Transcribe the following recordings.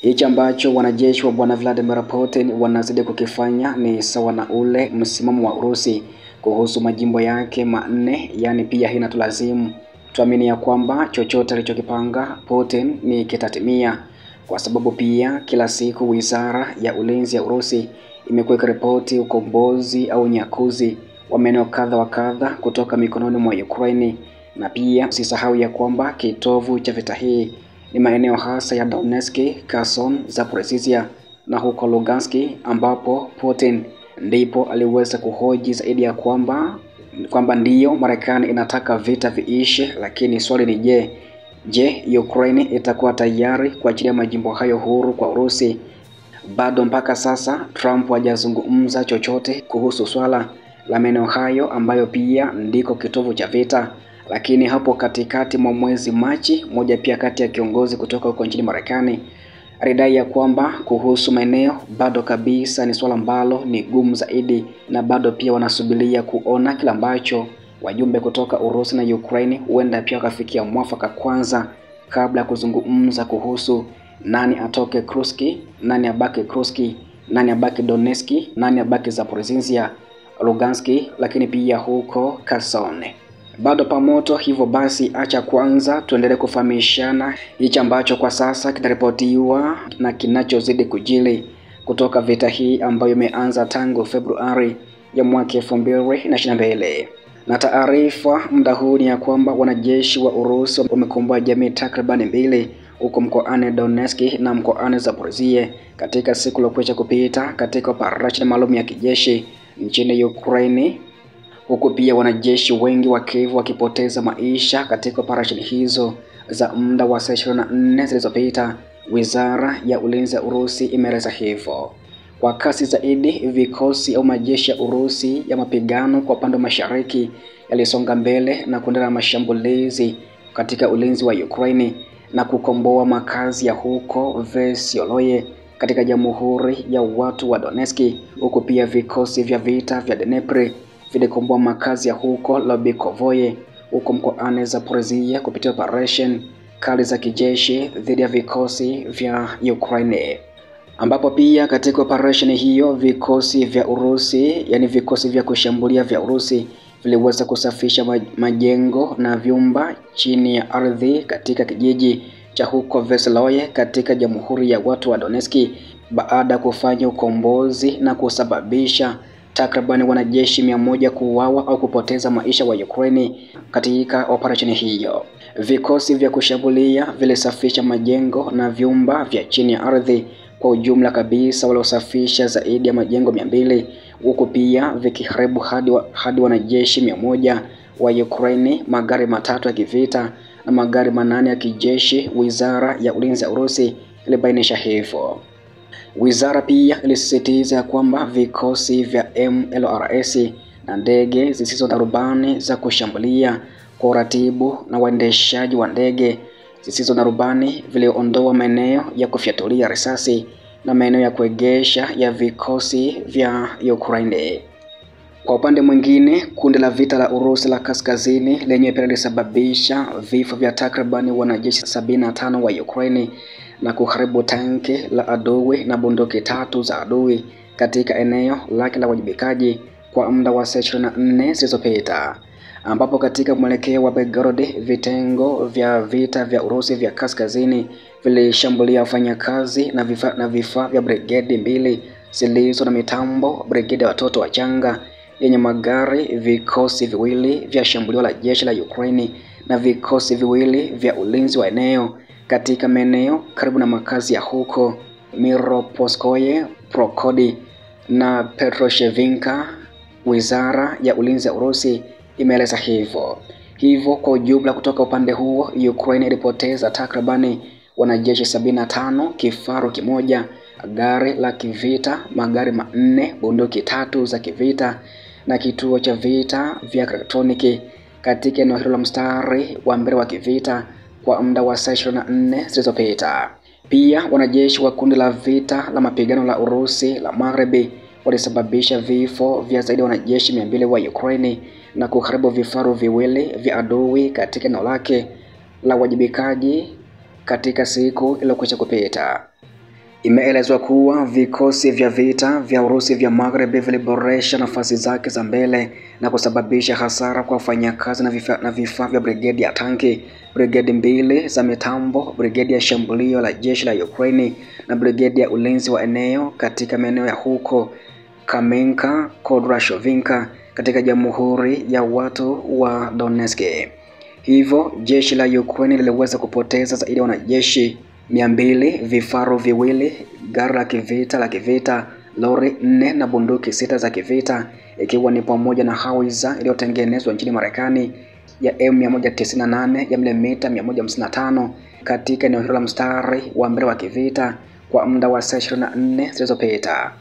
Hichi ambacho wanajeshi wa bwana Vladimir Putin wanazidi kukifanya ni sawa na ule msimamo wa Urusi kuhusu majimbo yake manne, yani pia hina tulazimu tuamini ya kwamba chochote alichokipanga Putin ni kitatimia, kwa sababu pia kila siku wizara ya ulinzi ya Urusi imekuwa ikiripoti ukombozi au nyakuzi wa maeneo kadha wa kadha kutoka mikononi mwa Ukraine, na pia usisahau ya kwamba kitovu cha vita hii ni maeneo hasa ya Donetsk, Kherson, Zaporizhia na huko Lugansk, ambapo Putin ndipo aliweza kuhoji zaidi ya kwamba ndiyo Marekani inataka vita viishe, lakini swali ni je, Ukraine itakuwa tayari kuachilia majimbo hayo huru kwa Urusi? Bado mpaka sasa Trump hajazungumza chochote kuhusu swala la maeneo hayo ambayo pia ndiko kitovu cha vita. Lakini hapo katikati mwa mwezi Machi, moja pia kati ya kiongozi kutoka huko nchini Marekani alidai ya kwamba kuhusu maeneo bado kabisa ni swala ambalo ni gumu zaidi, na bado pia wanasubiria kuona kila ambacho wajumbe kutoka Urusi na Ukraine huenda pia wakafikia mwafaka kwanza kabla ya kuzungumza kuhusu nani atoke Kursk, nani abaki Kursk, nani abaki Donetsk, nani abaki Zaporizhia, Lugansk, lakini pia huko Kherson. Bado pamoto. Hivyo basi acha kwanza tuendelee kufahamishana hichi ambacho kwa sasa kinaripotiwa na kinachozidi kujili kutoka vita hii ambayo imeanza tangu Februari ya mwaka 2022. Na taarifa muda huu ni ya kwamba wanajeshi wa Urusi wamekomboa jamii takriban 2 huko mkoani Donetsk na mkoani Zaporizhia katika siku iliyokwisha kupita katika operesheni maalum ya kijeshi nchini Ukraine, huku pia wanajeshi wengi wa Kiev wakipoteza maisha katika operesheni hizo za muda wa saa 24 zilizopita. Wizara ya ulinzi ya Urusi imeeleza hivyo. Kwa kasi zaidi, vikosi au majeshi ya Urusi ya mapigano kwa upande wa mashariki yalisonga mbele na kuendelea na mashambulizi katika ulinzi wa Ukraine na kukomboa makazi ya huko Vesyoloye katika Jamhuri ya Watu wa Donetsk, huku pia vikosi vya vita vya Dnipro vilikomboa makazi ya huko Lobikovoye huko mkoani Zaporizhia kupitia operation kali za kijeshi dhidi ya vikosi vya Ukraine, ambapo pia katika operation hiyo vikosi vya Urusi, yani vikosi vya kushambulia vya Urusi, viliweza kusafisha majengo na vyumba chini ya ardhi katika kijiji cha huko Vesyoloye katika Jamhuri ya Watu wa Donetsk baada ya kufanya ukombozi na kusababisha takriban wanajeshi 100 kuuawa au kupoteza maisha wa Ukraine katika operation hiyo. Vikosi vya kushambulia vilisafisha majengo na vyumba vya chini ya ardhi kwa ujumla kabisa, waliosafisha zaidi ya majengo 200, huku pia vikiharibu hadi wanajeshi 100 wa Ukraine, magari 3 ya kivita na magari 8 ya kijeshi. Wizara ya ulinzi ya Urusi ilibainisha hivyo. Wizara pia ilisisitiza kwamba vikosi vya MLRS na ndege zisizo na rubani za kushambulia kwa uratibu na waendeshaji wa ndege zisizo na rubani viliondoa maeneo ya kufyatulia risasi na maeneo ya kuegesha ya vikosi vya Ukraine. Kwa upande mwingine, kundi la vita la Urusi la kaskazini lenye pia lilisababisha vifo vya takriban wanajeshi 75 wa Ukraine na kuharibu tanki la adui na bunduki 3 za adui katika eneo lake la wajibikaji kwa muda wa saa 24 zilizopita, ambapo katika mwelekeo wa Belgorod vitengo vya vita vya Urusi vya kaskazini vilishambulia wafanyakazi na vifaa vya brigade 2 zilizo na mitambo, brigade ya watoto wachanga yenye magari, vikosi viwili vya shambulio la jeshi la Ukraine na vikosi viwili vya ulinzi wa eneo katika maeneo karibu na makazi ya huko Miroposkoye, Prokodi na Petroshevinka. Wizara ya ulinzi ya Urusi imeeleza hivyo. Kwa ujumla kutoka upande huo Ukraine ilipoteza takribani wanajeshi 75, kifaru 1, gari la kivita, magari 4, bunduki 3 za kivita na kituo cha vita vya elektroniki katika eneo hilo la mstari wa mbele wa kivita kwa muda wa saa 24 zilizopita. Pia wanajeshi wa kundi la vita la mapigano la Urusi la Magharibi walisababisha vifo vya zaidi ya wanajeshi 200 wa Ukraine na kuharibu vifaru viwili vya adui katika eneo lake la uwajibikaji katika siku iliyokwisha kupita. Imeelezwa kuwa vikosi vya vita vya Urusi vya Magharibi viliboresha nafasi zake za mbele na kusababisha hasara kwa wafanyakazi na vifaa vya brigedi ya tanki, brigedi 2 za mitambo, brigedi ya shambulio la jeshi la Ukraine na brigedi ya ulinzi wa eneo katika maeneo ya huko Kamenka, Kodrashovinka katika Jamhuri ya Watu wa Donetsk. Hivyo jeshi la Ukraine liliweza kupoteza zaidi ya wanajeshi 200, vifaru 2, gari la kivita, lori 4 na bunduki 6 za kivita, ikiwa ni pamoja na howitzer iliyotengenezwa nchini Marekani ya M198 ya milimita 155 katika eneo hilo la mstari wa mbele wa kivita kwa muda wa saa 24 zilizopita.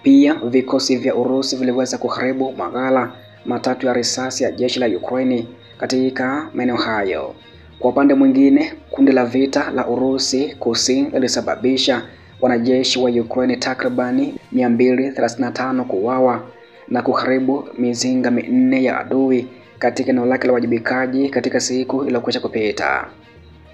Pia vikosi vya Urusi viliweza kuharibu maghala matatu ya risasi ya jeshi la Ukraine katika maeneo hayo. Kwa upande mwingine, kundi la vita la Urusi Kusini lilisababisha wanajeshi wa Ukraine takribani 235 kuuawa na kuharibu mizinga 4 ya adui katika eneo lake la uwajibikaji katika siku iliyokwisha kupita.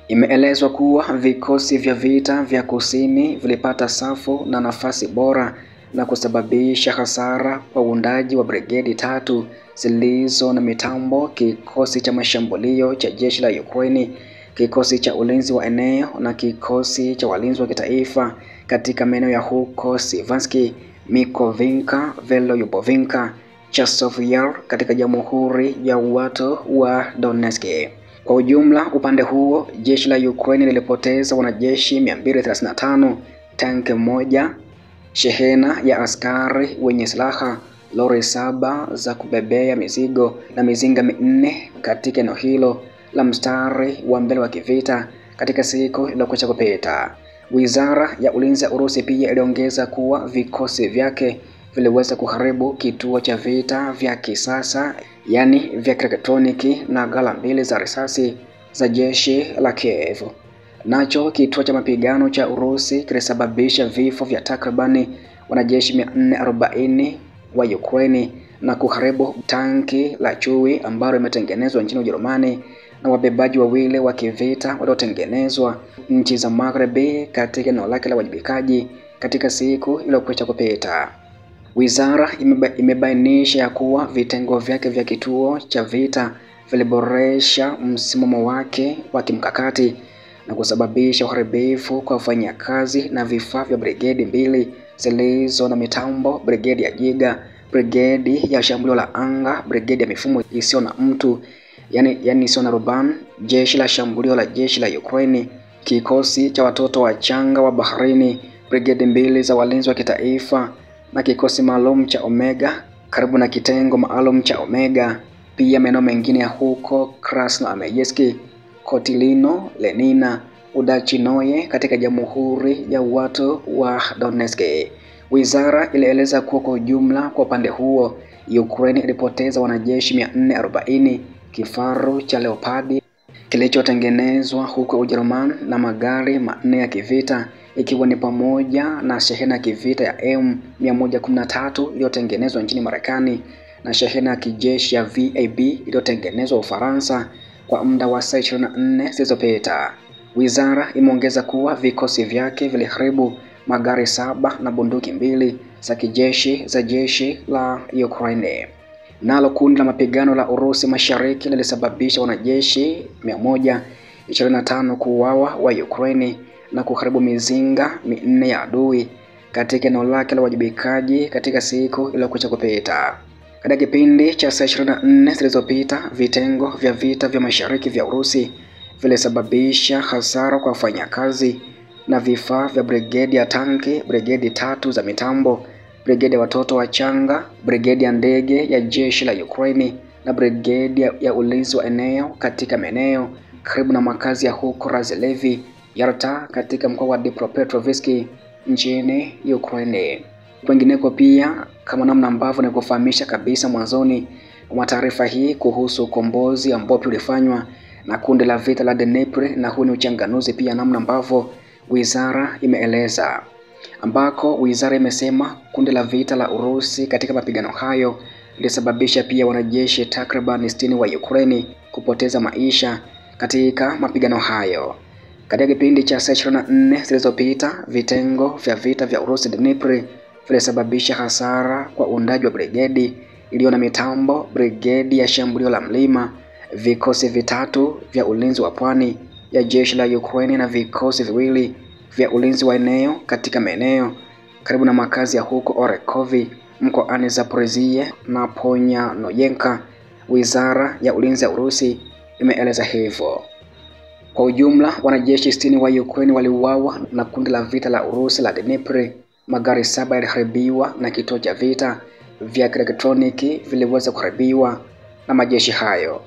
Imeelezwa kuwa vikosi vya vita vya Kusini vilipata safu na nafasi bora na kusababisha hasara kwa uundaji wa brigedi 3 zilizo na mitambo, kikosi cha mashambulio cha jeshi la Ukraine, kikosi cha ulinzi wa eneo na kikosi cha walinzi wa kitaifa katika maeneo ya huko Sivansky, Mikovinka, Veloyubovinka, Chasov Yar katika Jamhuri ya Watu wa Donetsk. Kwa ujumla, upande huo jeshi la Ukraine lilipoteza wanajeshi 235, tanki 1, shehena ya askari wenye silaha, lori 7 za kubebea mizigo na mizinga 4 katika eneo hilo la mstari wa mbele wa kivita katika siku iliyokwisha kupita. Wizara ya Ulinzi ya Urusi pia iliongeza kuwa vikosi vyake viliweza kuharibu kituo cha vita vya kisasa, yani vya elektroniki na ghala 2 za risasi za jeshi la Kiev. Nacho kituo cha mapigano cha Urusi kilisababisha vifo vya takribani wanajeshi 440 wa Ukraine na kuharibu tanki la chui ambalo limetengenezwa nchini Ujerumani na wabebaji 2 wa kivita waliotengenezwa nchi za Magharibi katika eneo lake la uwajibikaji katika siku iliyokwisha kupita. Wizara imebainisha ya kuwa vitengo vyake vya kituo cha vita viliboresha msimamo wake wa kimkakati na kusababisha uharibifu kwa wafanyakazi na vifaa vya brigedi 2 zilizo na mitambo, brigedi ya Giga, brigedi ya shambulio la anga, brigedi ya mifumo isiyo na mtu yani isiyo na rubani, jeshi la shambulio la jeshi la Ukraine, kikosi cha watoto wachanga wa baharini, brigedi 2 za walinzi wa kitaifa na kikosi maalum cha Omega karibu na kitengo maalum cha Omega. Pia maeneo mengine ya huko Krasnoarmeysk, Kotilino, Lenina, Udachinoye katika Jamhuri ya Watu wa Donetsk. Wizara ilieleza kuwa kwa ujumla kwa upande huo Ukraine ilipoteza wanajeshi 440, kifaru cha Leopard kilichotengenezwa huko Ujerumani na magari 4 ya kivita ikiwa ni pamoja na shehena ya kivita ya M113 iliyotengenezwa nchini Marekani na shehena ya kijeshi ya VAB iliyotengenezwa Ufaransa kwa muda wa saa 24 zilizopita. Wizara imeongeza kuwa vikosi vyake viliharibu magari 7 na bunduki 2 za kijeshi za jeshi la Ukraine. Nalo kundi la mapigano la Urusi Mashariki lilisababisha wanajeshi 125 kuuawa wa Ukraine na kuharibu mizinga 4 ya adui katika eneo lake la uwajibikaji katika siku iliyokwisha kupita. Katika kipindi cha saa 24 zilizopita, vitengo vya vita vya mashariki vya Urusi vilisababisha hasara kwa wafanyakazi na vifaa vya brigedi ya tanki, brigedi 3 za mitambo, brigedi ya watoto wachanga, brigedi ya ndege ya jeshi la Ukraine na brigedi ya ulinzi wa eneo katika maeneo karibu na makazi ya huko Razelevi, Yarta katika mkoa wa Dnipropetrovsk nchini Ukraine. Kwingineko pia, kama namna ambavyo nikufahamisha kabisa mwanzoni mwa taarifa hii kuhusu ukombozi ambao ulifanywa na kundi la vita la Dnipro, na huu ni uchanganuzi pia namna ambavyo wizara imeeleza, ambako wizara imesema kundi la vita la Urusi katika mapigano hayo lilisababisha pia wanajeshi takriban 60 wa Ukraine kupoteza maisha katika mapigano hayo. Katika kipindi cha saa 24 zilizopita, vitengo vya vita vya Urusi Dnipro vilisababisha hasara kwa uundaji wa brigedi iliyo na mitambo, brigedi ya shambulio la mlima, vikosi vitatu vya ulinzi wa pwani ya jeshi la Ukraine na vikosi viwili vya ulinzi wa eneo katika maeneo karibu na makazi ya huko Orekovi mkoani Zaporizhia na Ponyanoyenka. Wizara ya ulinzi ya Urusi imeeleza hivyo. Kwa ujumla, wanajeshi 60 wa Ukraine waliuawa na kundi la vita la Urusi la Dnipro. Magari 7 yaliharibiwa na kituo cha vita vya elektroniki viliweza kuharibiwa na majeshi hayo.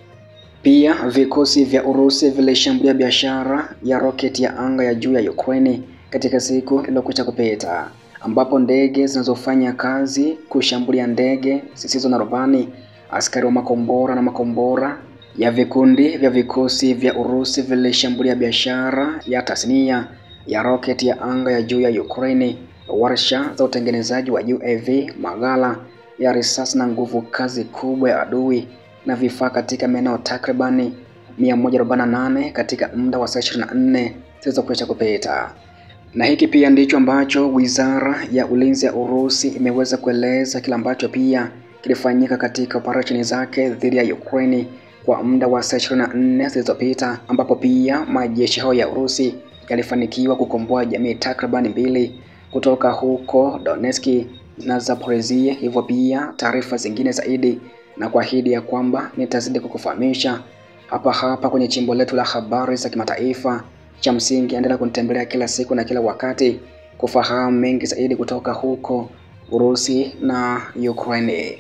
Pia vikosi vya Urusi vilishambulia biashara ya roketi ya anga ya juu ya Ukraine katika siku iliyokwisha kupita, ambapo ndege zinazofanya kazi kushambulia ndege zisizo na rubani, askari wa makombora ya vikundi vya vikosi vya Urusi vilishambulia biashara ya tasnia ya roketi ya anga ya juu ya Ukraine, warsha za utengenezaji wa UAV, maghala ya risasi na nguvu kazi kubwa ya adui na vifaa katika maeneo takribani 148 katika muda wa saa 24 zilizokwisha kupita. Na hiki pia ndicho ambacho Wizara ya Ulinzi ya Urusi imeweza kueleza kile ambacho pia kilifanyika katika operesheni zake dhidi ya Ukraine kwa muda wa saa 24 zilizopita, ambapo pia majeshi hayo ya Urusi yalifanikiwa kukomboa jamii takribani 2 kutoka huko Donetsk na Zaporizhia. Hivyo pia taarifa zingine zaidi na kuahidi ya kwamba nitazidi kukufahamisha hapa kwenye chimbo letu la habari za kimataifa. Cha msingi endelea kunitembelea kila siku na kila wakati kufahamu mengi zaidi kutoka huko Urusi na Ukraine.